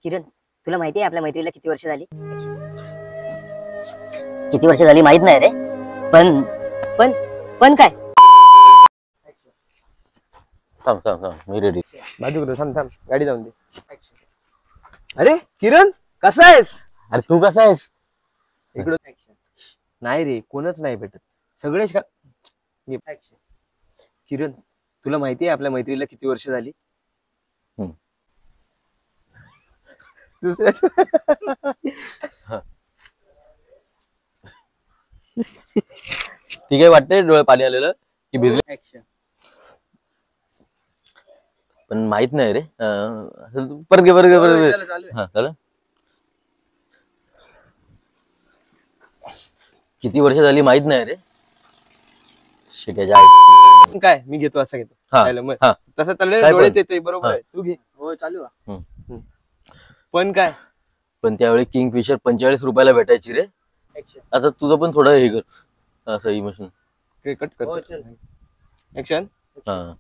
किरण, तुला माहिती आहे आपल्या मैत्रीला किती वर्ष झाली? किती वर्ष झाली माहित नाही रे, पण पण पण काय? थांब थांब थांब, मी रेडी. बाजू थांब थांब, गाडी जाऊन दे. अरे किरण, कसा आहेस? अरे तू कसा आहेस? इकडं नाही रे, कोणच नाही भेटत, सगळेच का. किरण, तुला माहिती आहे आपल्या मैत्रीला किती वर्ष झाली? दुसऱ्या ठीक आहे, वाटतंय डोळे पाणी आलेलं की भिजले, पण माहित नाही रे. परत घे, परत घे, परत घे. हा चला. किती वर्ष झाली माहित नाही रे. शिकायच्या काय मी घेतो असं घेतो. हा, खायला मग हा. तसं चाललंय, काय डोळ्यात पण? येते बरोबर हा. आहे, तू घे. हो चालू पण काय? पण त्यावेळी किंगफिशर 45 रुपयाला भेटायची रे. आता तुझं पण थोडं हे कर, असं इमोशन. कट कर. हो, चल. ऍक्शन. हा,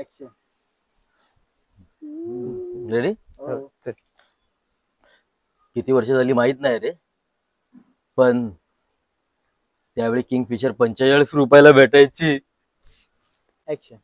ऍक्शन. रेडी. चल. किती वर्ष झाली माहित नाही रे, पण त्यावेळी किंगफिशर 45 रुपयाला भेटायची. ऍक्शन.